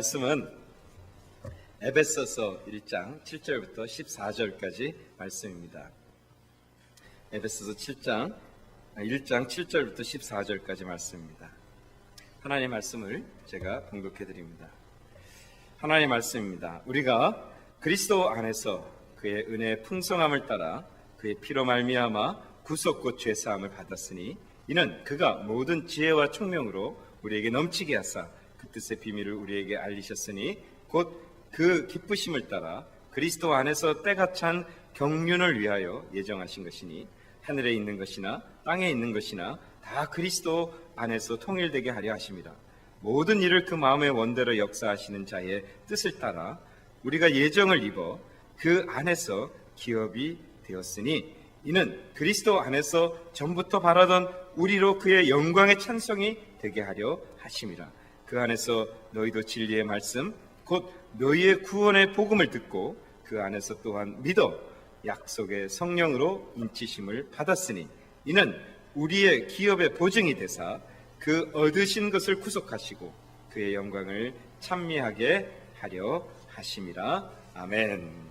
말씀은 에베소서 1장 7절부터 14절까지 말씀입니다. 에베소서 1장 7절부터 14절까지 말씀입니다. 하나님의 말씀을 제가 봉독해 드립니다. 하나님의 말씀입니다. 우리가 그리스도 안에서 그의 은혜의 풍성함을 따라 그의 피로 말미암아 구속과 죄사함을 받았으니 이는 그가 모든 지혜와 총명으로 우리에게 넘치게 하사 그 뜻의 비밀을 우리에게 알리셨으니 곧 그 기쁘심을 따라 그리스도 안에서 때가 찬 경륜을 위하여 예정하신 것이니 하늘에 있는 것이나 땅에 있는 것이나 다 그리스도 안에서 통일되게 하려 하심이라. 모든 일을 그 마음의 원대로 역사하시는 자의 뜻을 따라 우리가 예정을 입어 그 안에서 기업이 되었으니 이는 그리스도 안에서 전부터 바라던 우리로 그의 영광의 찬송이 되게 하려 하심이라. 그 안에서 너희도 진리의 말씀 곧 너희의 구원의 복음을 듣고 그 안에서 또한 믿어 약속의 성령으로 인치심을 받았으니 이는 우리의 기업의 보증이 되사 그 얻으신 것을 구속하시고 그의 영광을 찬미하게 하려 하심이라. 아멘.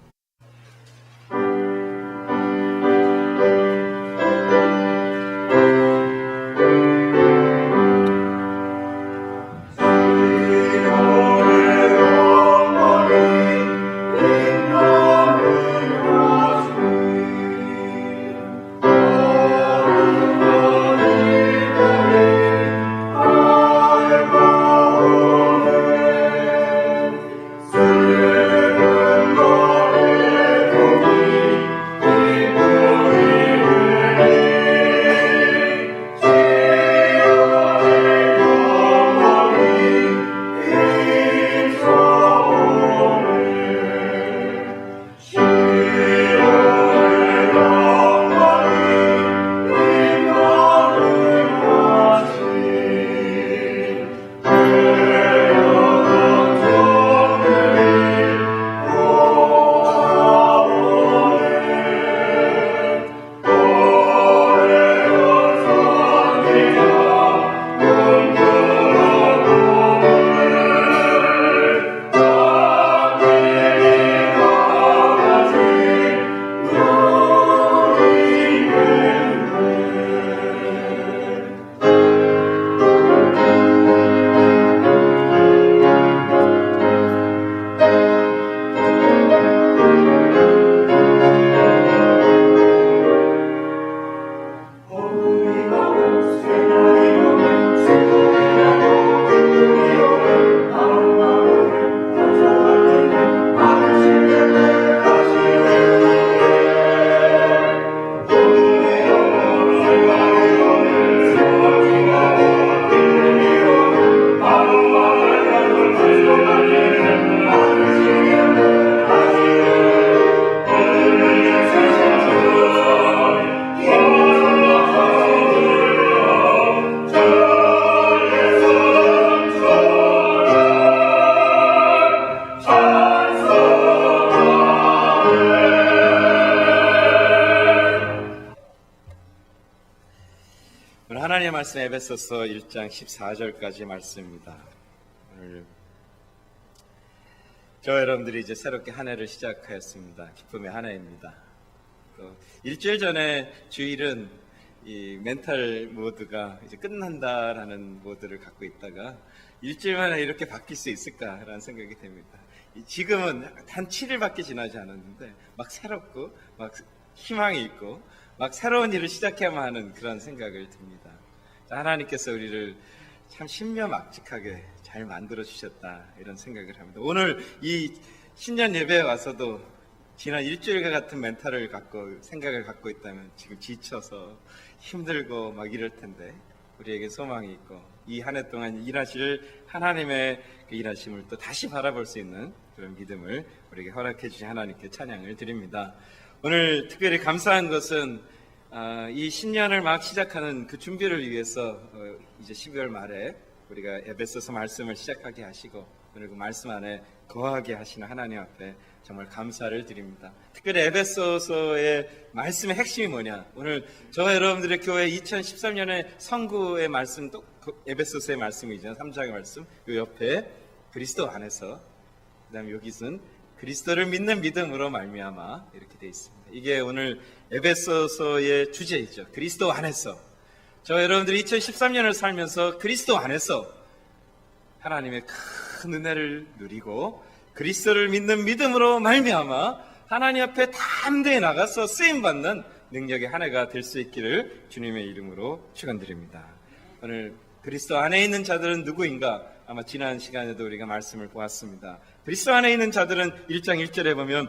하나님의 말씀 에베소서 1장 14절까지 말씀입니다. 오늘 저와 여러분들이 이제 새롭게 한 해를 시작하였습니다. 기쁨의 한 해입니다. 일주일 전에 주일은 이 멘탈 모드가 이제 끝난다라는 모드를 갖고 있다가 일주일 만에 이렇게 바뀔 수 있을까라는 생각이 됩니다. 지금은 단 7일밖에 지나지 않았는데 막 새롭고 막 희망이 있고 막 새로운 일을 시작해야만 하는 그런 생각을 듭니다. 하나님께서 우리를 참 신묘막측하게 잘 만들어 주셨다 이런 생각을 합니다. 오늘 이 신년 예배에 와서도 지난 일주일과 같은 멘탈을 갖고 생각을 갖고 있다면 지금 지쳐서 힘들고 막 이럴 텐데 우리에게 소망이 있고 이 한 해 동안 일하실 하나님의 그 일하심을 또 다시 바라볼 수 있는 그런 믿음을 우리에게 허락해 주신 하나님께 찬양을 드립니다. 오늘 특별히 감사한 것은 이 신년을 막 시작하는 그 준비를 위해서 이제 12월 말에 우리가 에베소서 말씀을 시작하게 하시고 오늘 그 말씀 안에 거하게 하시는 하나님 앞에 정말 감사를 드립니다. 특별히 에베소서의 말씀의 핵심이 뭐냐? 오늘 저와 여러분들의 교회 2013년의 선구의 말씀 또 에베소서의 말씀이죠. 3장의 말씀 그 옆에 그리스도 안에서, 그다음에 여기서는 그리스도를 믿는 믿음으로 말미암아 이렇게 되어 있습니다. 이게 오늘 에베소서의 주제이죠. 그리스도 안에서. 저 여러분들이 2013년을 살면서 그리스도 안에서 하나님의 큰 은혜를 누리고 그리스도를 믿는 믿음으로 말미암아 하나님 앞에 담대히 나가서 쓰임받는 능력의 한 해가 될 수 있기를 주님의 이름으로 축원드립니다. 오늘 그리스도 안에 있는 자들은 누구인가? 아마 지난 시간에도 우리가 말씀을 보았습니다. 그리스도 안에 있는 자들은 1장 1절에 보면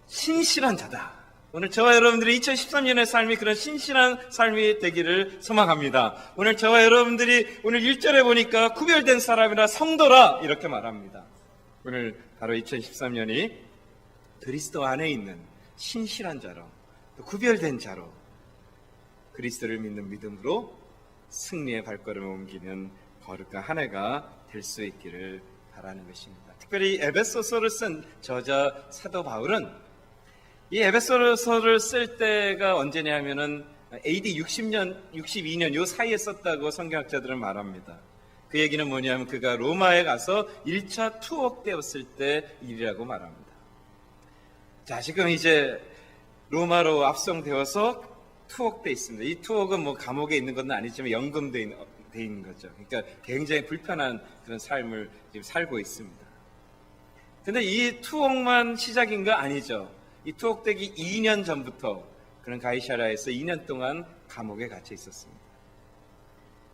신실한 자다. 오늘 저와 여러분들이 2013년의 삶이 그런 신실한 삶이 되기를 소망합니다. 오늘 저와 여러분들이 오늘 1절에 보니까 구별된 사람이라 성도라 이렇게 말합니다. 오늘 바로 2013년이 그리스도 안에 있는 신실한 자로, 또 구별된 자로 그리스도를 믿는 믿음으로 승리의 발걸음을 옮기는 거룩한 한 해가 될 수 있기를 바라는 것입니다. 특별히 에베소서를 쓴 저자 사도 바울은 이 에베소서를 쓸 때가 언제냐 하면은 AD 60년, 62년 요 사이에 썼다고 성경학자들은 말합니다. 그 얘기는 뭐냐면 그가 로마에 가서 1차 투옥되었을 때 일이라고 말합니다. 자, 지금 이제 로마로 압송되어서 투옥돼 있습니다. 이 투옥은 뭐 감옥에 있는 건 아니지만 연금돼 있는 거죠. 그러니까 굉장히 불편한 그런 삶을 지금 살고 있습니다. 근데 이 투옥만 시작인가? 아니죠. 이 투옥되기 2년 전부터 그는 가이사랴에서 2년 동안 감옥에 갇혀 있었습니다.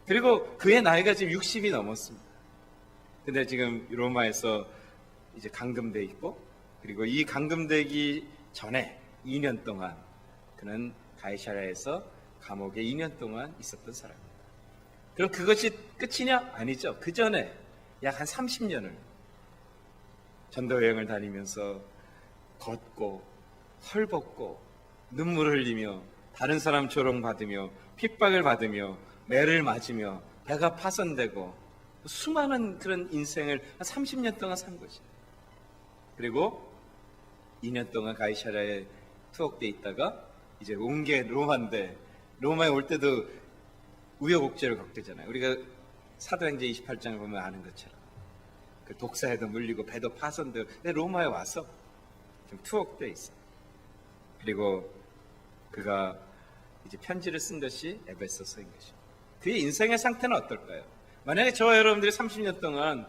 그리고 그의 나이가 지금 60이 넘었습니다. 근데 지금 로마에서 이제 감금돼 있고, 그리고 이 감금되기 전에 2년 동안 그는 가이사랴에서 감옥에 2년 동안 있었던 사람입니다. 그럼 그것이 끝이냐? 아니죠. 그 전에 약 한 30년을 전도 여행을 다니면서 걷고 헐벗고 눈물을 흘리며 다른 사람 조롱받으며 핍박을 받으며 매를 맞으며 배가 파손되고 수많은 그런 인생을 한 30년 동안 산 거죠. 그리고 2년 동안 가이사랴에 투옥돼 있다가 이제 온 게 로마인데, 로마에 올 때도 우여곡절을 겪잖아요. 우리가 사도행전 28장을 보면 아는 것처럼 그 독사에도 물리고 배도 파손되고, 근데 로마에 와서 좀 투옥돼 있어요. 그리고 그가 이제 편지를 쓴 것이 에베소서인 것이죠. 그의 인생의 상태는 어떨까요? 만약에 저와 여러분들이 30년 동안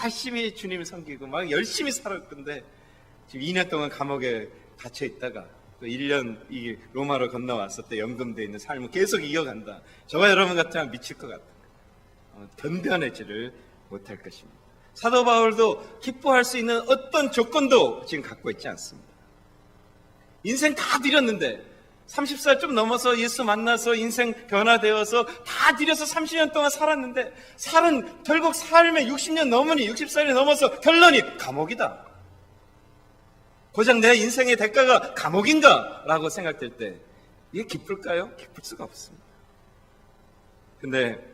열심히 주님을 섬기고 막 열심히 살았건데 지금 2년 동안 감옥에 갇혀 있다가 또 1년 이 로마로 건너왔을 때 연금되어 있는 삶을 계속 이어간다. 저와 여러분 같으면 미칠 것 같아요. 변변해지를 못할 것입니다. 사도 바울도 기뻐할 수 있는 어떤 조건도 지금 갖고 있지 않습니다. 인생 다 드렸는데 30살 좀 넘어서 예수 만나서 인생 변화되어서 다 드려서 30년 동안 살았는데 결국 삶에 60년 넘으니 60살이 넘어서 결론이 감옥이다. 고작 내 인생의 대가가 감옥인가? 라고 생각될 때 이게 기쁠까요? 기쁠 수가 없습니다. 근데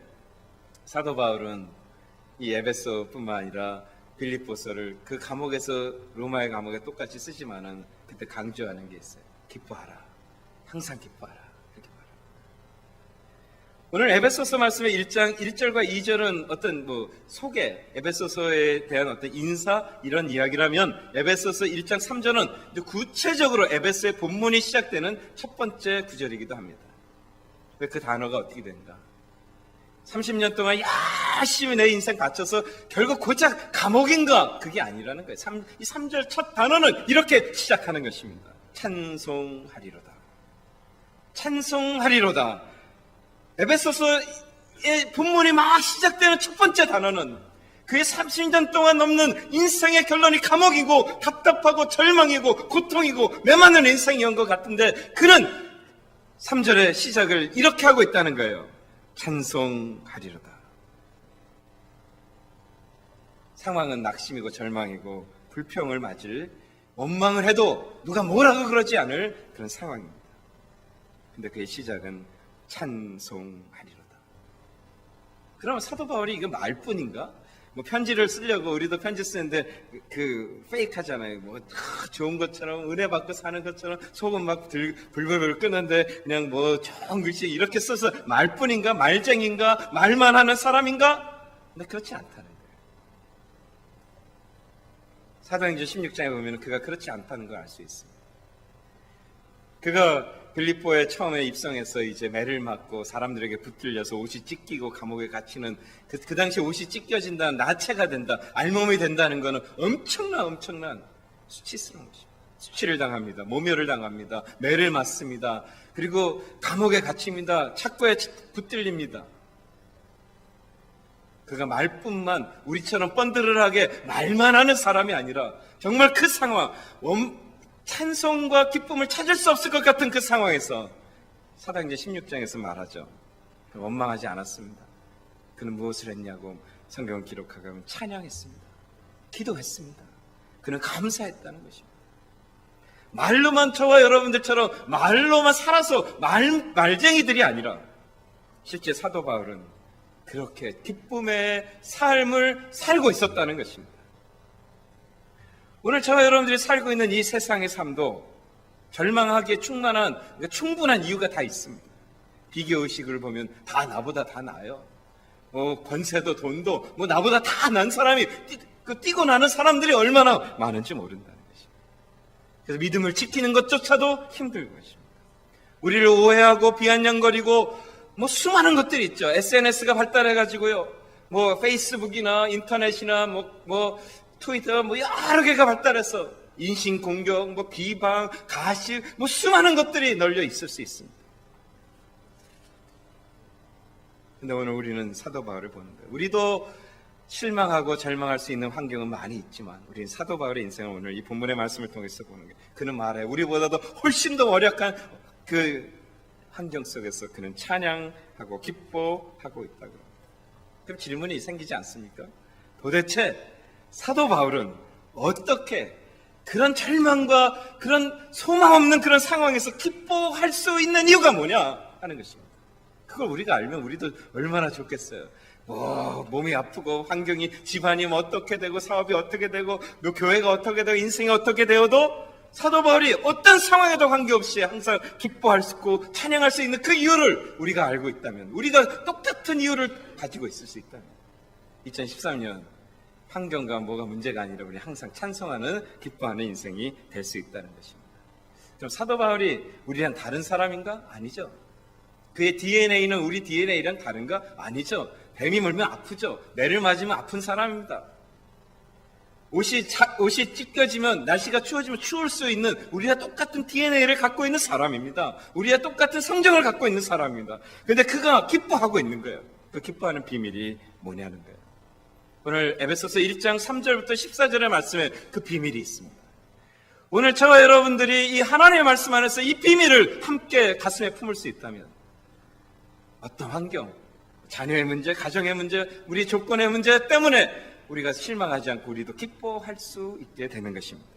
사도 바울은 이 에베소뿐만 아니라 빌립보서를 그 감옥에서 로마의 감옥에 똑같이 쓰지만은 그때 강조하는 게 있어요. 기뻐하라. 항상 기뻐하라. 그렇게 말합니다. 오늘 에베소서 말씀의 1장 1절과 2절은 어떤 소개, 에베소서에 대한 어떤 인사 이런 이야기라면 에베소서 1장 3절은 구체적으로 에베소의 본문이 시작되는 첫 번째 구절이기도 합니다. 왜 그 단어가 어떻게 된가? 30년 동안 열심히 내 인생 바쳐서 결국 고작 감옥인가? 그게 아니라는 거예요. 이 3절 첫 단어는 이렇게 시작하는 것입니다. 찬송하리로다. 찬송하리로다. 에베소서의 본문이 막 시작되는 첫 번째 단어는 그의 30년 동안 넘는 인생의 결론이 감옥이고 답답하고 절망이고 고통이고 메마른 인생이었던 것 같은데 그는 3절의 시작을 이렇게 하고 있다는 거예요. 찬송하리로다. 상황은 낙심이고 절망이고 불평을 맞을, 원망을 해도 누가 뭐라고 그러지 않을 그런 상황입니다. 근데 그의 시작은 찬송하리로다. 그러면 사도 바울이 이거 말뿐인가? 편지를 쓰려고 우리도 편지 쓰는데 그 페이크 하잖아요. 좋은 것처럼 은혜 받고 사는 것처럼 속은 막 불불불 끄는데 그냥 좋은 글씨 이렇게 써서 말뿐인가? 말쟁인가? 말만 하는 사람인가? 근데 그렇지 않다는 거예요. 사도행전 16장에 보면 그가 그렇지 않다는 걸 알 수 있습니다. 그가 빌립보에 처음에 입성해서 이제 매를 맞고 사람들에게 붙들려서 옷이 찢기고 감옥에 갇히는 그 당시 옷이 찢겨진다, 나체가 된다, 알몸이 된다는 것은 엄청난 수치스러운 것입니다. 수치를 당합니다. 모멸을 당합니다. 매를 맞습니다. 그리고 감옥에 갇힙니다. 착고에 붙들립니다. 그가 말뿐만 우리처럼 뻔드르르하게 말만 하는 사람이 아니라 정말 그 상황, 찬송과 기쁨을 찾을 수 없을 것 같은 그 상황에서 사도행전 16장에서 말하죠. 원망하지 않았습니다. 그는 무엇을 했냐고 성경을 기록하고 하면 찬양했습니다. 기도했습니다. 그는 감사했다는 것입니다. 말로만 저와 여러분들처럼 말로만 살아서 말쟁이들이 아니라 실제 사도 바울은 그렇게 기쁨의 삶을 살고 있었다는 것입니다. 오늘 저와 여러분들이 살고 있는 이 세상의 삶도 절망하기에 충분한 이유가 다 있습니다. 비교의식을 보면 다 나보다 다 나아요. 권세도 돈도 나보다 다 난 사람이 뛰고 나는 사람들이 얼마나 많은지 모른다는 것입니다. 그래서 믿음을 지키는 것조차도 힘든 것입니다. 우리를 오해하고 비아냥거리고 수많은 것들이 있죠. SNS가 발달해가지고요. 페이스북이나 인터넷이나 트위터 여러 개가 발달해서 인신공격, 비방, 가식, 수많은 것들이 널려 있을 수 있습니다. 근데 오늘 우리는 사도 바울을 보는 거예요. 우리도 실망하고 절망할 수 있는 환경은 많이 있지만 우리는 사도 바울의 인생을 오늘 이 본문의 말씀을 통해서 보는 거예요. 그는 말해요. 우리보다도 훨씬 더 월약한 그 환경 속에서 그는 찬양하고 기뻐하고 있다고. 그럼 질문이 생기지 않습니까? 도대체 사도 바울은 어떻게 그런 절망과 그런 소망 없는 그런 상황에서 기뻐할 수 있는 이유가 뭐냐 하는 것입니다. 그걸 우리가 알면 우리도 얼마나 좋겠어요. 몸이 아프고 환경이 집안이 어떻게 되고 사업이 어떻게 되고 교회가 어떻게 되고 인생이 어떻게 되어도 사도 바울이 어떤 상황에도 관계없이 항상 기뻐할 수 있고 찬양할 수 있는 그 이유를 우리가 알고 있다면, 우리가 똑같은 이유를 가지고 있을 수 있다면 2013년 환경과 뭐가 문제가 아니라 우리 항상 찬송하는 기뻐하는 인생이 될 수 있다는 것입니다. 그럼 사도 바울이 우리랑 다른 사람인가? 아니죠. 그의 DNA는 우리 DNA랑 다른가? 아니죠. 뱀이 물면 아프죠. 매를 맞으면 아픈 사람입니다. 옷이 찢겨지면, 날씨가 추워지면 추울 수 있는 우리와 똑같은 DNA를 갖고 있는 사람입니다. 우리와 똑같은 성정을 갖고 있는 사람입니다. 그런데 그가 기뻐하고 있는 거예요. 그 기뻐하는 비밀이 뭐냐는 거예요. 오늘 에베소서 1장 3절부터 14절의 말씀에 그 비밀이 있습니다. 오늘 저와 여러분들이 이 하나님의 말씀 안에서 이 비밀을 함께 가슴에 품을 수 있다면 어떤 환경, 자녀의 문제, 가정의 문제, 우리 조건의 문제 때문에 우리가 실망하지 않고 우리도 기뻐할 수 있게 되는 것입니다.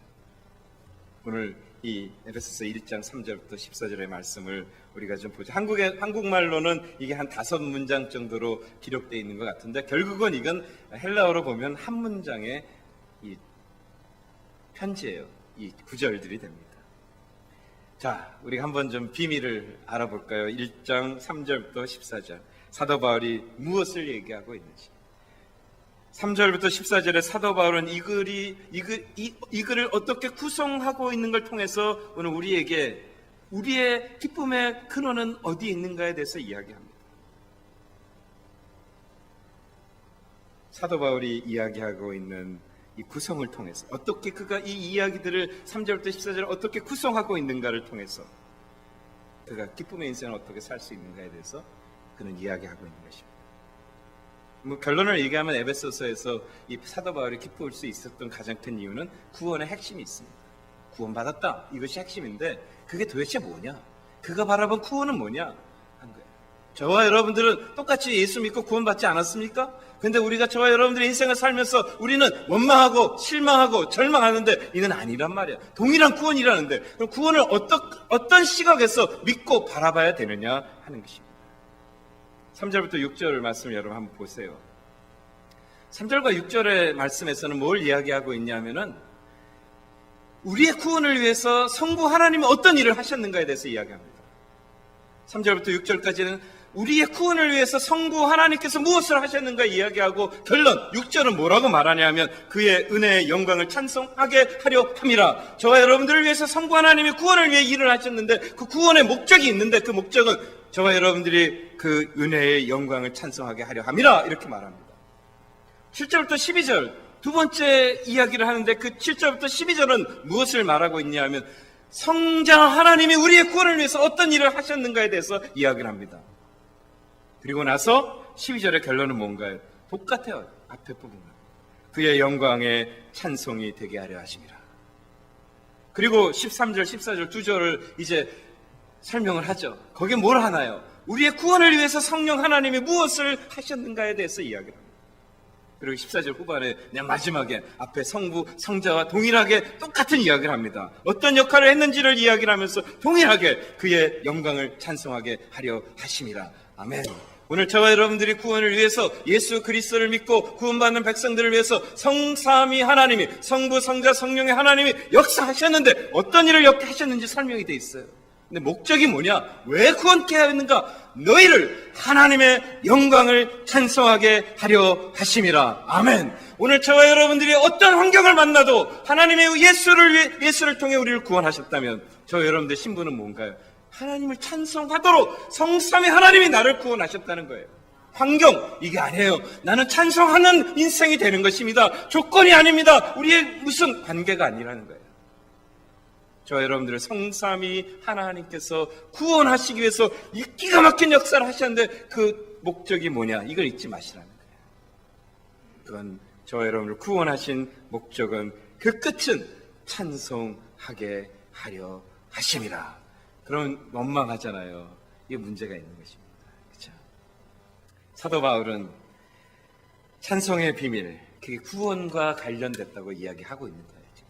오늘 이 에베소서 1장 3절부터 14절의 말씀을 우리가 좀 보죠. 한국말로는 이게 한 5문장 정도로 기록되어 있는 것 같은데 결국은 이건 헬라어로 보면 한 문장의 이 편지예요. 이 구절들이 됩니다. 자, 우리가 한번 좀 비밀을 알아볼까요? 1장 3절부터 14절. 사도 바울이 무엇을 얘기하고 있는지. 3절부터 14절에 사도 바울은 이 글을 어떻게 구성하고 있는 걸 통해서 오늘 우리에게 우리의 기쁨의 근원은 어디에 있는가에 대해서 이야기합니다. 사도 바울이 이야기하고 있는 이 구성을 통해서 어떻게 그가 이 이야기들을 3절부터 14절 어떻게 구성하고 있는가를 통해서 그가 기쁨의 인생을 어떻게 살 수 있는가에 대해서 그는 이야기하고 있는 것입니다. 결론을 얘기하면 에베소서에서 이 사도 바울이 기뻐할 수 있었던 가장 큰 이유는 구원의 핵심이 있습니다. 구원받았다, 이것이 핵심인데 그게 도대체 뭐냐, 그가 바라본 구원은 뭐냐 한 거예요. 저와 여러분들은 똑같이 예수 믿고 구원받지 않았습니까? 근데 우리가 저와 여러분들의 인생을 살면서 우리는 원망하고 실망하고 절망하는데 이건 아니란 말이야. 동일한 구원이라는데 그럼 구원을 어떤 시각에서 믿고 바라봐야 되느냐 하는 것입니다. 3절부터 6절 말씀을 여러분 한번 보세요. 3절과 6절의 말씀에서는 뭘 이야기하고 있냐면은 우리의 구원을 위해서 성부 하나님이 어떤 일을 하셨는가에 대해서 이야기합니다. 3절부터 6절까지는 우리의 구원을 위해서 성부 하나님께서 무엇을 하셨는가 이야기하고 결론 6절은 뭐라고 말하냐면 그의 은혜의 영광을 찬송하게 하려 함이라. 저와 여러분들을 위해서 성부 하나님이 구원을 위해 일을 하셨는데 그 구원의 목적이 있는데 그 목적은 저와 여러분들이 그 은혜의 영광을 찬송하게 하려 함이라 이렇게 말합니다. 7절부터 12절 두 번째 이야기를 하는데 그 7절부터 12절은 무엇을 말하고 있냐 하면 성자 하나님이 우리의 구원을 위해서 어떤 일을 하셨는가에 대해서 이야기를 합니다. 그리고 나서 12절의 결론은 뭔가요? 똑같아요. 앞에 부분은. 그의 영광에 찬송이 되게 하려 하심이라. 그리고 13절, 14절 두 절을 이제 설명을 하죠. 거기에 뭘 하나요? 우리의 구원을 위해서 성령 하나님이 무엇을 하셨는가에 대해서 이야기를 합니다. 그리고 14절 후반에 그냥 마지막에 앞에 성부, 성자와 동일하게 똑같은 이야기를 합니다. 어떤 역할을 했는지를 이야기를 하면서 동일하게 그의 영광을 찬송하게 하려 하심이라. 아멘. 오늘 저와 여러분들이 구원을 위해서 예수 그리스도를 믿고 구원받는 백성들을 위해서 성삼위 하나님이 성부, 성자, 성령의 하나님이 역사하셨는데 어떤 일을 하셨는지 설명이 되어 있어요. 근데 목적이 뭐냐? 왜 구원케 하였는가? 너희를 하나님의 영광을 찬송하게 하려 하심이라. 아멘. 오늘 저와 여러분들이 어떤 환경을 만나도 하나님의 예수를 통해 우리를 구원하셨다면 저와 여러분들의 신분은 뭔가요? 하나님을 찬송하도록 성삼위 하나님이 나를 구원하셨다는 거예요. 환경 이게 아니에요. 나는 찬송하는 인생이 되는 것입니다. 조건이 아닙니다. 우리의 무슨 관계가 아니라는 거예요. 저와 여러분들을 성삼위 하나님께서 구원하시기 위해서 이 기가 막힌 역사를 하셨는데 그 목적이 뭐냐? 이걸 잊지 마시라는 거예요. 그건 저와 여러분을 구원하신 목적은 그 끝은 찬송하게 하려 하심이라. 그러면 원망하잖아요. 이게 문제가 있는 것입니다. 그렇죠? 사도 바울은 찬송의 비밀, 그게 구원과 관련됐다고 이야기하고 있는 거예요. 지금.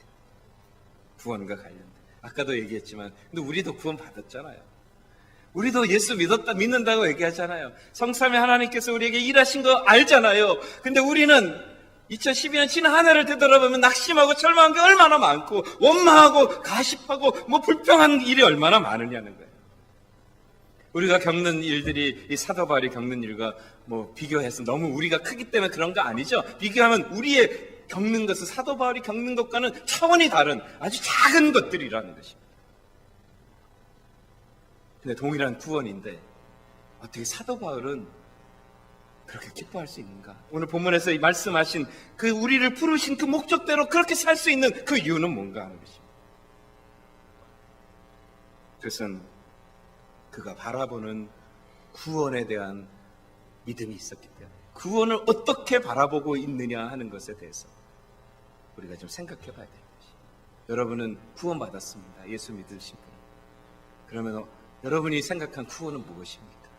구원과 관련된. 아까도 얘기했지만, 근데 우리도 구원 받았잖아요. 우리도 예수 믿는다고 얘기하잖아요. 성삼위 하나님께서 우리에게 일하신 거 알잖아요. 근데 우리는 2012년 지난 한 해를 되돌아보면 낙심하고 절망한 게 얼마나 많고 원망하고 가십하고 불평한 일이 얼마나 많으냐는 거예요. 우리가 겪는 일들이 이 사도 바울이 겪는 일과 비교해서 너무 우리가 크기 때문에 그런 거 아니죠. 비교하면 우리의 겪는 것은 사도 바울이 겪는 것과는 차원이 다른 아주 작은 것들이라는 것입니다. 근데 동일한 구원인데 어떻게 사도 바울은 그렇게 기뻐할 수 있는가? 오늘 본문에서 말씀하신 그 우리를 부르신 그 목적대로 그렇게 살 수 있는 그 이유는 뭔가 하는 것입니다. 그것은 그가 바라보는 구원에 대한 믿음이 있었기 때문에 구원을 어떻게 바라보고 있느냐 하는 것에 대해서 우리가 좀 생각해 봐야 되는 것입니다. 여러분은 구원받았습니다. 예수 믿으신 분. 그러면 여러분이 생각한 구원은 무엇입니까?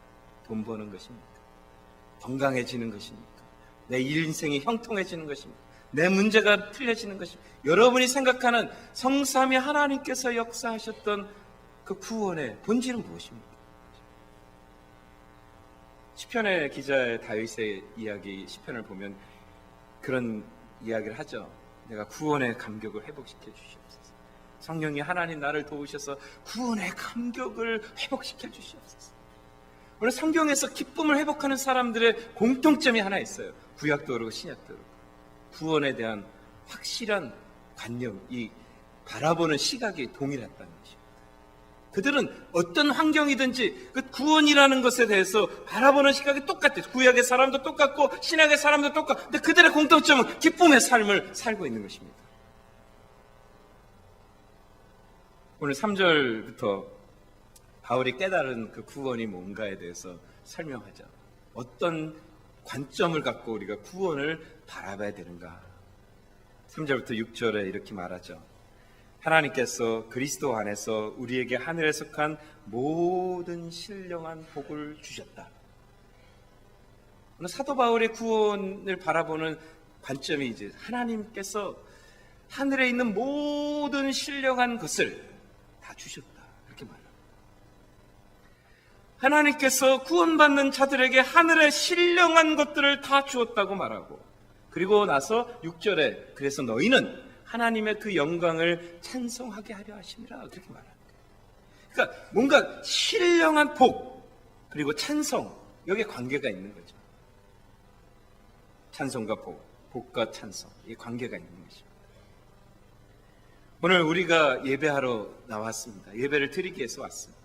돈 버는 것입니까? 건강해지는 것입니까? 내 인생이 형통해지는 것입니까? 내 문제가 풀려지는 것입니까? 여러분이 생각하는 성삼위 하나님께서 역사하셨던 그 구원의 본질은 무엇입니까? 시편의 기자의 다윗의 이야기 시편을 보면 그런 이야기를 하죠. 내가 구원의 감격을 회복시켜 주시옵소서. 성령이 하나님 나를 도우셔서 구원의 감격을 회복시켜 주시옵소서. 오늘 성경에서 기쁨을 회복하는 사람들의 공통점이 하나 있어요. 구약도 그렇고 신약도 그렇고 구원에 대한 확실한 관념, 이 바라보는 시각이 동일했다는 것입니다. 그들은 어떤 환경이든지 그 구원이라는 것에 대해서 바라보는 시각이 똑같아요. 구약의 사람도 똑같고 신약의 사람도 똑같고, 근데 그들의 공통점은 기쁨의 삶을 살고 있는 것입니다. 오늘 3절부터 바울이 깨달은 그 구원이 뭔가에 대해서 설명하죠. 어떤 관점을 갖고 우리가 구원을 바라봐야 되는가. 3절부터 6절에 이렇게 말하죠. 하나님께서 그리스도 안에서 우리에게 하늘에 속한 모든 신령한 복을 주셨다. 오늘 사도 바울의 구원을 바라보는 관점이 이제 하나님께서 하늘에 있는 모든 신령한 것을 다 주셨다. 이렇게 말합니다. 하나님께서 구원받는 자들에게 하늘의 신령한 것들을 다 주었다고 말하고, 그리고 나서 6절에 그래서 너희는 하나님의 그 영광을 찬송하게 하려 하심이라 그렇게 말합니다. 그러니까 뭔가 신령한 복, 그리고 찬송, 여기에 관계가 있는 거죠. 찬송과 복, 복과 찬송, 이 관계가 있는 것입니다. 오늘 우리가 예배하러 나왔습니다. 예배를 드리기 위해서 왔습니다.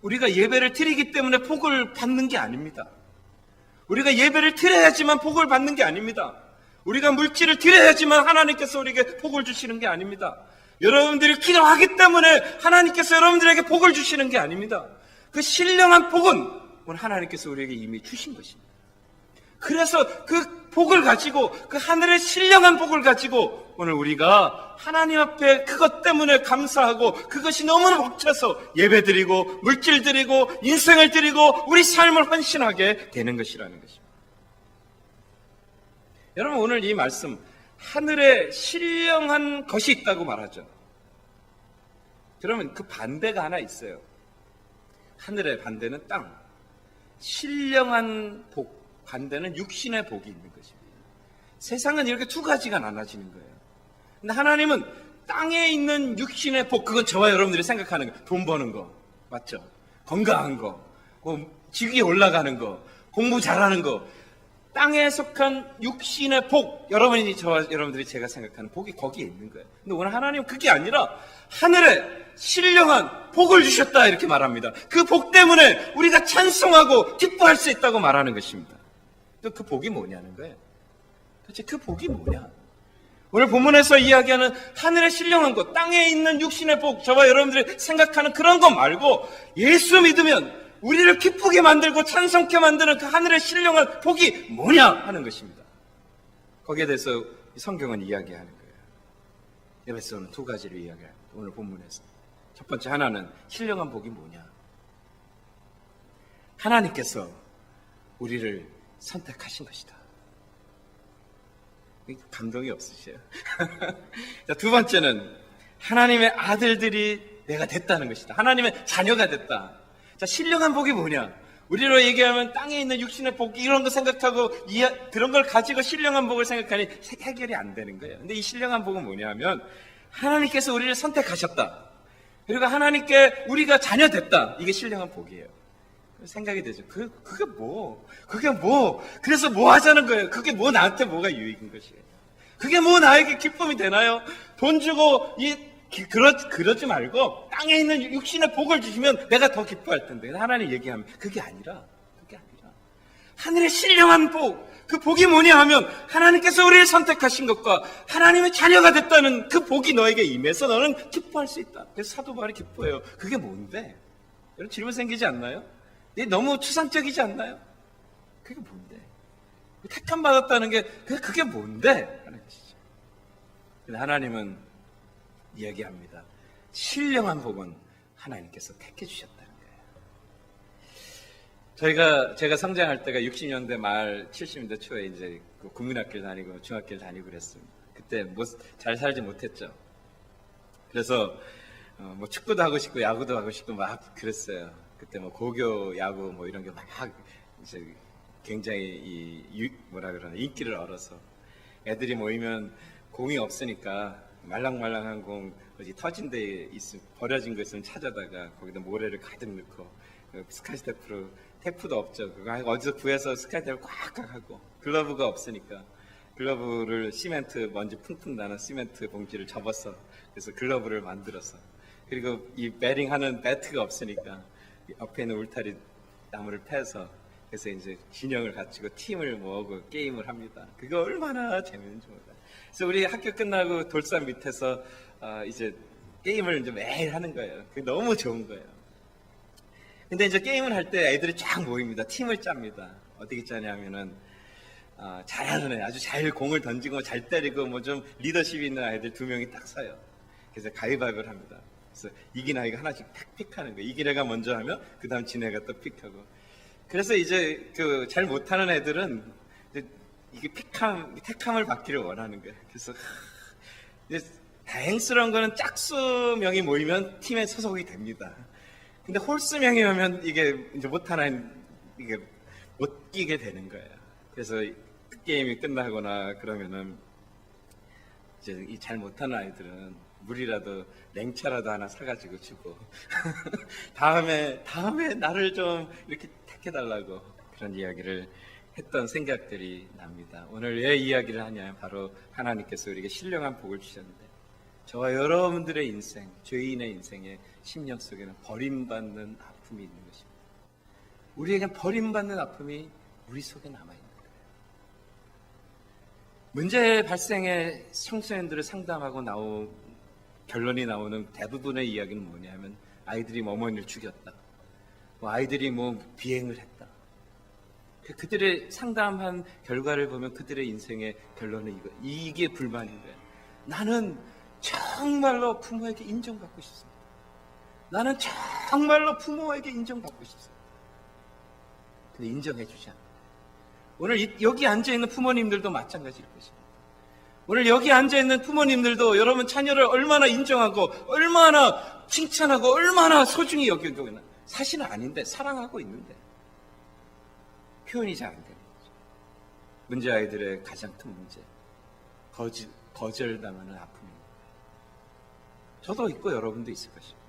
우리가 예배를 드리기 때문에 복을 받는 게 아닙니다. 우리가 예배를 드려야지만 복을 받는 게 아닙니다. 우리가 물질을 드려야지만 하나님께서 우리에게 복을 주시는 게 아닙니다. 여러분들이 기도하기 때문에 하나님께서 여러분들에게 복을 주시는 게 아닙니다. 그 신령한 복은 오늘 하나님께서 우리에게 이미 주신 것입니다. 그래서 그 복을 가지고, 그 하늘의 신령한 복을 가지고 오늘 우리가 하나님 앞에 그것 때문에 감사하고, 그것이 너무나 벅차서 예배드리고 물질 드리고 인생을 드리고 우리 삶을 헌신하게 되는 것이라는 것입니다. 여러분, 오늘 이 말씀, 하늘에 신령한 것이 있다고 말하죠. 그러면 그 반대가 하나 있어요. 하늘의 반대는 땅, 신령한 복, 반대는 육신의 복이 있는 것입니다. 세상은 이렇게 두 가지가 나눠지는 거예요. 근데 하나님은 땅에 있는 육신의 복, 그건 저와 여러분들이 생각하는 거, 돈 버는 거, 맞죠? 건강한 거, 직위에 올라가는 거, 공부 잘하는 거, 땅에 속한 육신의 복, 여러분이 저와 여러분들이 제가 생각하는 복이 거기에 있는 거예요. 근데 오늘 하나님은 그게 아니라 하늘에 신령한 복을 주셨다 이렇게 말합니다. 그 복 때문에 우리가 찬송하고 기뻐할 수 있다고 말하는 것입니다. 또 그 복이 뭐냐는 거예요. 도대체 그 복이 뭐냐? 오늘 본문에서 이야기하는 하늘의 신령한 것, 땅에 있는 육신의 복, 저와 여러분들이 생각하는 그런 것 말고 예수 믿으면 우리를 기쁘게 만들고 찬송케 만드는 그 하늘의 신령한 복이 뭐냐 하는 것입니다. 거기에 대해서 성경은 이야기하는 거예요. 에베소는 두 가지를 이야기합니다. 오늘 본문에서 첫 번째, 하나는 신령한 복이 뭐냐? 하나님께서 우리를 선택하신 것이다. 감동이 없으세요? 자, 두 번째는 하나님의 아들들이 내가 됐다는 것이다. 하나님의 자녀가 됐다. 자, 신령한 복이 뭐냐? 우리로 얘기하면 땅에 있는 육신의 복, 이런 거 생각하고 그런 걸 가지고 신령한 복을 생각하니 해결이 안 되는 거예요. 근데 이 신령한 복은 뭐냐 하면 하나님께서 우리를 선택하셨다. 그리고 하나님께 우리가 자녀 됐다. 이게 신령한 복이에요. 생각이 되죠. 그게 뭐? 그래서 뭐 하자는 거예요? 그게 뭐 나한테 뭐가 유익인 것이에요? 그게 뭐 나에게 기쁨이 되나요? 돈 주고 그러지 말고 땅에 있는 육신의 복을 주시면 내가 더 기뻐할 텐데. 하나님 얘기하면 그게 아니라 하늘의 신령한 복, 그 복이 뭐냐 하면 하나님께서 우리를 선택하신 것과 하나님의 자녀가 됐다는 그 복이 너에게 임해서 너는 기뻐할 수 있다. 그래서 사도 바울이 기뻐해요. 그게 뭔데? 여러분 질문 생기지 않나요? 너무 추상적이지 않나요? 그게 뭔데? 택함 받았다는 게 그게 뭔데? 하는 것이죠. 근데 하나님은 이야기합니다. 신령한 복은 하나님께서 택해 주셨다는 거예요. 제가 성장할 때가 60년대 말 70년대 초에 이제 국민학교를 다니고 중학교를 다니고 그랬습니다. 그때 잘 살지 못했죠. 그래서 축구도 하고 싶고 야구도 하고 싶고 막 그랬어요. 그때 고교 야구 이런 게 막 이제 굉장히 인기를 얻어서 애들이 모이면 공이 없으니까 말랑말랑한 공 어디 터진 데 버려진 거 있으면 찾아다가 거기다 모래를 가득 넣고 스카이테프로 테프도 없죠. 그거 어디서 구해서 스카이테프를 꽉꽉 하고 글러브가 없으니까 글러브를 먼지 풍풍 나는 시멘트 봉지를 접어서 그래서 글러브를 만들어서 그리고 이 베링하는 배트가 없으니까 옆에 있는 울타리 나무를 패서 그래서 이제 진영을 갖추고 팀을 모으고 게임을 합니다. 그게 얼마나 재밌는지 몰라요. 그래서 우리 학교 끝나고 돌산 밑에서 이제 게임을 이제 매일 하는 거예요. 그게 너무 좋은 거예요. 근데 이제 게임을 할 때 애들이 쫙 모입니다. 팀을 짭니다. 어떻게 짜냐면은 잘하는 애, 아주 잘 공을 던지고 잘 때리고 좀 리더십 있는 아이들 2명이 딱 서요. 그래서 가위바위보를 합니다. 그래서 이긴 아이가 하나씩 탁 픽하는 거예요. 이긴 애가 먼저 하면 그 다음 진 애가 또 픽하고. 그래서 이제 잘 못하는 애들은 이게 택함을 받기를 원하는 거예요. 그래서 이제 다행스러운 거는 짝수명이 모이면 팀에 소속이 됩니다. 근데 홀수명이 오면 이게 이제 못하는 이게 못 끼게 되는 거예요. 그래서 그 게임이 끝나거나 그러면은 이제 이 잘 못하는 아이들은 물이라도 냉차라도 하나 사가지고 주고 다음에 나를 좀 이렇게 택해달라고 그런 이야기를 했던 생각들이 납니다. 오늘 왜 이야기를 하냐면 바로 하나님께서 우리에게 신령한 복을 주셨는데 저와 여러분들의 인생, 죄인의 인생의 심령 속에는 버림받는 아픔이 있는 것입니다. 우리에겐 버림받는 아픔이 우리 속에 남아있는 거예요. 문제 발생에 청소년들을 상담하고 결론이 나오는 대부분의 이야기는 뭐냐면 아이들이 어머니를 죽였다. 아이들이 비행을 했다. 그들의 상담한 결과를 보면 그들의 인생의 결론은 이게 불만인 거예요. 나는 정말로 부모에게 인정받고 싶습니다. 나는 정말로 부모에게 인정받고 싶습니다. 근데 인정해 주지 않아요. 오늘 여기 앉아있는 부모님들도 마찬가지일 것입니다. 오늘 여기 앉아있는 부모님들도 여러분 자녀를 얼마나 인정하고 얼마나 칭찬하고 얼마나 소중히 여기고 있나. 사실은 아닌데 사랑하고 있는데 표현이 잘 안 되는 거죠. 문제 아이들의 가장 큰 문제, 거절당하는 아픔입니다. 저도 있고 여러분도 있을 것입니다.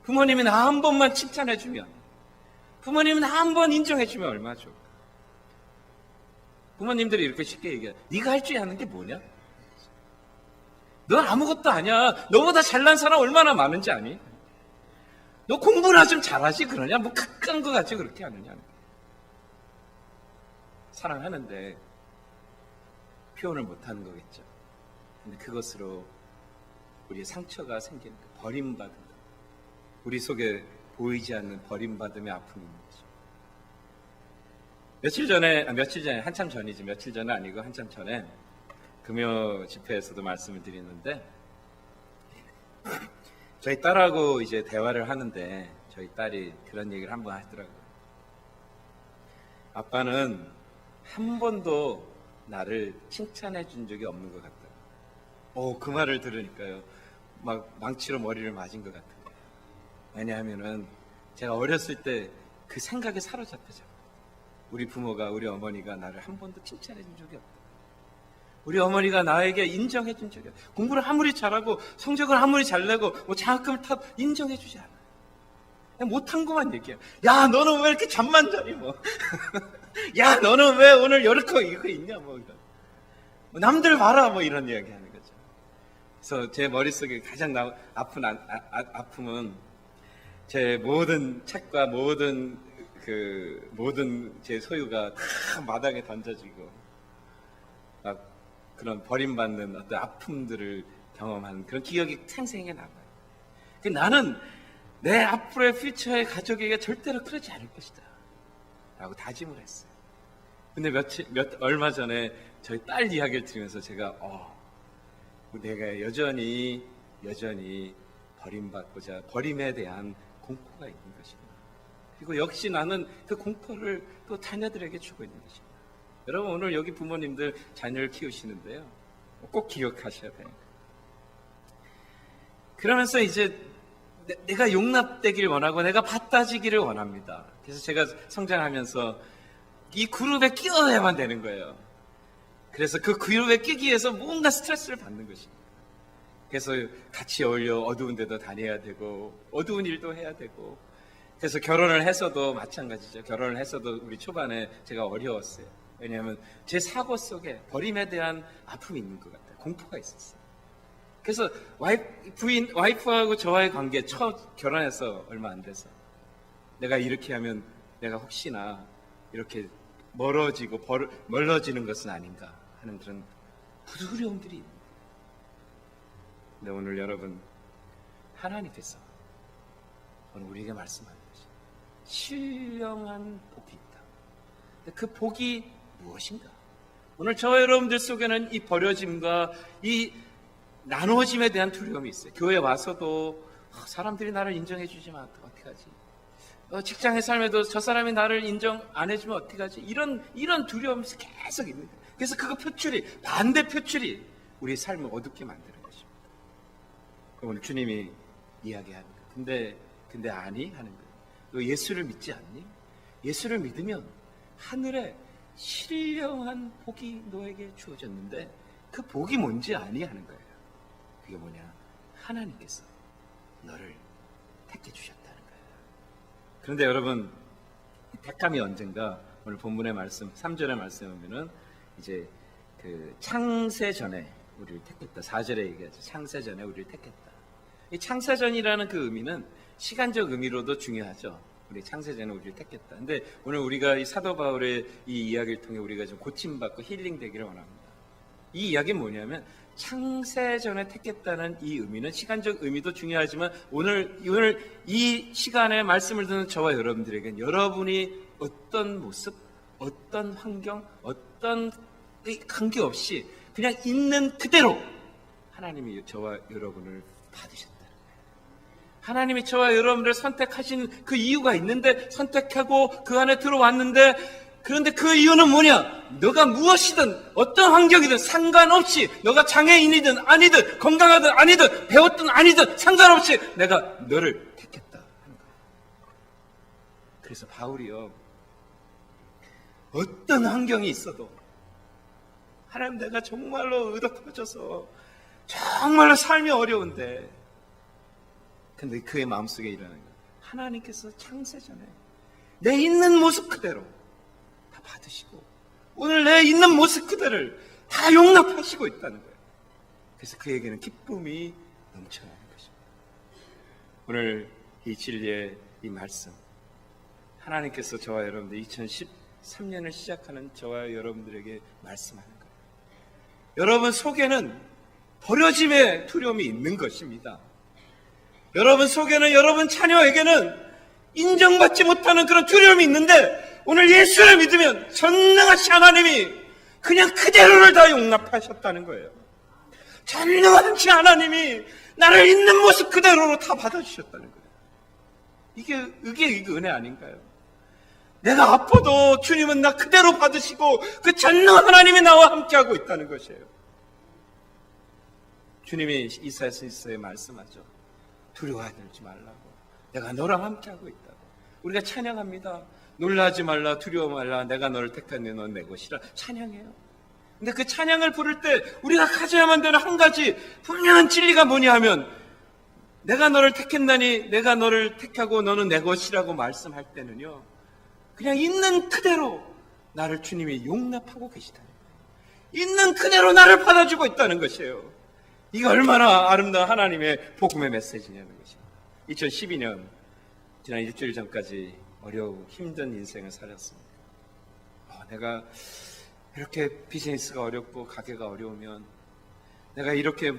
부모님이 나 한 번만 칭찬해주면, 부모님이 나 한 번 인정해주면 얼마나 좋을까. 부모님들이 이렇게 쉽게 얘기해요. 네가 할 줄 아는 게 뭐냐? 넌 아무것도 아니야. 너보다 잘난 사람 얼마나 많은지 아니? 너 공부나 좀 잘하지 그러냐? 극한 거 같이 그렇게 하느냐? 사랑하는데 표현을 못하는 거겠죠. 근데 그것으로 우리의 상처가 생기는 거, 버림받은 거, 우리 속에 보이지 않는 버림받음의 아픔이 있는 거죠. 며칠 전에 한참 전이지, 며칠 전은 아니고 한참 전에 금요 집회에서도 말씀을 드리는데 저희 딸하고 이제 대화를 하는데 저희 딸이 그런 얘기를 한번 하더라고요. 아빠는 한 번도 나를 칭찬해 준 적이 없는 것 같다. 그 말을 들으니까요, 막 망치로 머리를 맞은 것 같은 거예요. 왜냐하면은 제가 어렸을 때 그 생각에 사로잡혀져. 우리 부모가, 우리 어머니가 나를 한 번도 칭찬해 준 적이 없다. 우리 어머니가 나에게 인정해 준 적이 없다. 공부를 아무리 잘하고 성적을 아무리 잘 내고 장학금을 타도 인정해 주지 않아. 그냥 못한 것만 얘기해. 야, 너는 왜 이렇게 잠만 자니 야, 너는 왜 오늘 이렇게 이거 있냐 남들 봐라 이런 이야기 하는 거죠. 그래서 제 머릿속에 가장 아픈 아픔은 제 모든 책과 모든 제 소유가 다 마당에 던져지고 막 그런 버림받는 어떤 아픔들을 경험하는 그런 기억이 생생하게 남아요. 나는 내 앞으로의 퓨처의 가족에게 절대로 그러지 않을 것이다 라고 다짐을 했어요. 근데 얼마 전에 저희 딸 이야기를 들으면서 제가 내가 여전히 버림받고자 버림에 대한 공포가 있는 것입니다. 그리고 역시 나는 그 공포를 또 자녀들에게 주고 있는 것입니다. 여러분, 오늘 여기 부모님들 자녀를 키우시는데요, 꼭 기억하셔야 돼요. 그러면서 이제 내가 용납되길 원하고 내가 받아지기를 원합니다. 그래서 제가 성장하면서 이 그룹에 끼어야만 되는 거예요. 그래서 그 그룹에 끼기 위해서 뭔가 스트레스를 받는 것입니다. 그래서 같이 어울려 어두운 데도 다녀야 되고 어두운 일도 해야 되고, 그래서 결혼을 해서도 마찬가지죠. 결혼을 해서도 우리 초반에 제가 어려웠어요. 왜냐하면 제 사고 속에 버림에 대한 아픔이 있는 것 같아요. 공포가 있었어요. 그래서 와이프하고 저와의 관계, 첫 결혼해서 얼마 안 돼서 내가 이렇게 하면 내가 혹시나 이렇게 멀어지는 것은 아닌가 하는 그런 두려움들이 있는 거예요. 근데 오늘 여러분, 하나님께서 오늘 우리에게 말씀하는 것이 신령한 복이 있다. 근데 그 복이 무엇인가? 오늘 저와 여러분들 속에는 이 버려짐과 이 나누어짐에 대한 두려움이 있어요. 교회 와서도 사람들이 나를 인정해 주지만 어떡하지? 직장의 삶에도 저 사람이 나를 인정 안 해주면 어떡하지? 이런 두려움이 계속 있는 거예요. 그래서 그거 반대 표출이 우리 삶을 어둡게 만드는 것입니다. 오늘 주님이 이야기하는 거예요. 근데 아니? 하는 거예요. 너 예수를 믿지 않니? 예수를 믿으면 하늘에 신령한 복이 너에게 주어졌는데 그 복이 뭔지 아니 하는 거예요. 그게 뭐냐? 하나님께서 너를 택해 주셨다는 거예요. 그런데 여러분, 이 택함이 언젠가? 오늘 본문의 말씀 3절의 말씀에 보면은 이제 그 창세 전에 우리를 택했다. 4절에 얘기하죠. 창세 전에 우리를 택했다. 이 창세전이라는 그 의미는 시간적 의미로도 중요하죠. 우리 창세전에 우리를 택했다. 근데 오늘 우리가 이 사도 바울의 이 이야기를 통해 우리가 좀 고침받고 힐링되기를 원합니다. 이 이야기는 뭐냐면 창세전에 택했다는 이 의미는 시간적 의미도 중요하지만 오늘 이 시간에 말씀을 듣는 저와 여러분들에게는 여러분이 어떤 모습, 어떤 환경, 어떤 관계없이 그냥 있는 그대로 하나님이 저와 여러분을 받으셨다. 하나님이 저와 여러분을 선택하신 그 이유가 있는데, 선택하고 그 안에 들어왔는데, 그런데 그 이유는 뭐냐? 너가 무엇이든 어떤 환경이든 상관없이, 너가 장애인이든 아니든 건강하든 아니든 배웠든 아니든 상관없이 내가 너를 택했다 하는 거예요. 그래서 바울이요, 어떤 환경이 있어도 하나님, 내가 정말로 의도터져서 정말로 삶이 어려운데, 근데 그의 마음속에 일어나는 거예요. 하나님께서 창세전에 내 있는 모습 그대로 다 받으시고 오늘 내 있는 모습 그대로를 다 용납하시고 있다는 거예요. 그래서 그에게는 기쁨이 넘쳐나는 것입니다. 오늘 이 진리의 이 말씀, 하나님께서 저와 여러분들 2013년을 시작하는 저와 여러분들에게 말씀하는 거예요. 여러분 속에는 버려짐의 두려움이 있는 것입니다. 여러분 속에는, 여러분 자녀에게는 인정받지 못하는 그런 두려움이 있는데, 오늘 예수를 믿으면 전능하신 하나님이 그냥 그대로를 다 용납하셨다는 거예요. 전능하신 하나님이 나를 있는 모습 그대로로 다 받아주셨다는 거예요. 이게 은혜 아닌가요? 내가 아파도 주님은 나 그대로 받으시고 그 전능한 하나님이 나와 함께하고 있다는 것이에요. 주님이 이사야서에 말씀하죠. 두려워하지 말라고. 내가 너랑 함께하고 있다고. 우리가 찬양합니다. 놀라지 말라, 두려워 말라, 내가 너를 택하니 넌 내 것이라 찬양해요. 근데 그 찬양을 부를 때 우리가 가져야만 되는 한 가지 분명한 진리가 뭐냐 하면, 내가 너를 택했나니 내가 너를 택하고 너는 내 것이라고 말씀할 때는요, 그냥 있는 그대로 나를 주님이 용납하고 계시다는 거예요. 있는 그대로 나를 받아주고 있다는 것이에요. 이게 얼마나 아름다운 하나님의 복음의 메시지냐는 것입니다. 2012년 지난 일주일 전까지 어려운 힘든 인생을 살았습니다. 내가 이렇게 비즈니스가 어렵고 가게가 어려우면, 내가 이렇게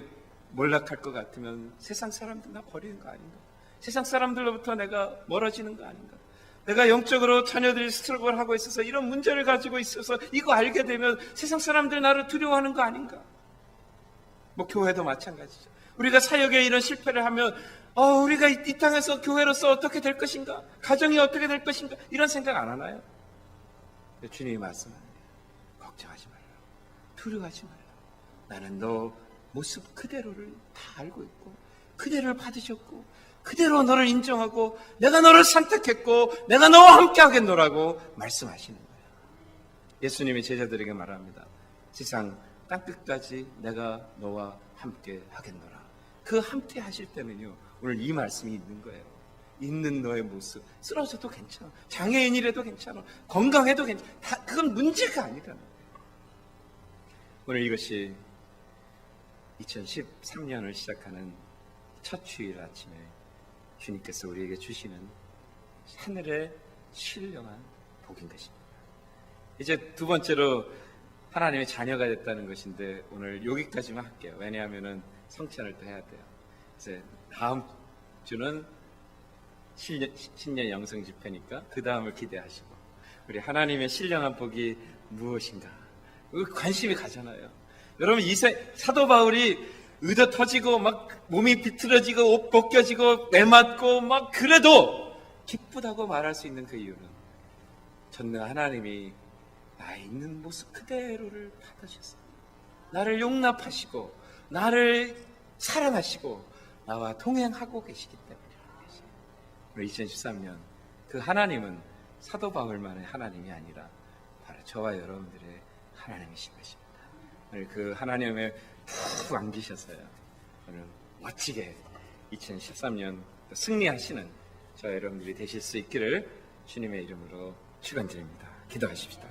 몰락할 것 같으면 세상 사람들 나 버리는 거 아닌가? 세상 사람들로부터 내가 멀어지는 거 아닌가? 내가 영적으로 자녀들이 스트러글 하고 있어서, 이런 문제를 가지고 있어서 이거 알게 되면 세상 사람들 나를 두려워하는 거 아닌가? 뭐 교회도 마찬가지죠. 우리가 사역에 이런 실패를 하면 우리가 이 땅에서 교회로서 어떻게 될 것인가? 가정이 어떻게 될 것인가? 이런 생각 안 하나요? 주님이 말씀하는 거예요. 걱정하지 말라. 두려워하지 말라. 나는 너 모습 그대로를 다 알고 있고 그대로를 받으셨고 그대로 너를 인정하고 내가 너를 선택했고 내가 너와 함께 하겠노라고 말씀하시는 거예요. 예수님이 제자들에게 말합니다. 세상 땅끝까지 내가 너와 함께 하겠노라. 그 함께 하실 때는요, 오늘 이 말씀이 있는 거예요. 있는 너의 모습, 쓰러져도 괜찮아, 장애인이라도 괜찮아, 건강해도 괜찮아, 그건 문제가 아니라는 거예요. 오늘 이것이 2013년을 시작하는 첫 주일 아침에 주님께서 우리에게 주시는 하늘의 신령한 복인 것입니다. 이제 두 번째로 하나님의 자녀가 됐다는 것인데, 오늘 여기까지만 할게요. 왜냐하면 성찬을 또 해야 돼요. 이제 다음 주는 신년 영성 집회니까 그 다음을 기대하시고, 우리 하나님의 신령한 복이 무엇인가 관심이 가잖아요. 여러분, 사도 바울이 의도 터지고 막 몸이 비틀어지고 옷 벗겨지고 매맞고 막 그래도 기쁘다고 말할 수 있는 그 이유는, 전능 하나님이 나의 있는 모습 그대로를 받으셨어요. 나를 용납하시고 나를 사랑하시고 나와 동행하고 계시기 때문이라는 것이에요. 우리 2013년 그 하나님은 사도 바울만의 하나님이 아니라 바로 저와 여러분들의 하나님이신 것입니다. 오늘 그 하나님을 푹 안기셔서요. 오늘 멋지게 2013년 승리하시는 저 여러분들이 되실 수 있기를 주님의 이름으로 축원드립니다. 기도하십시다.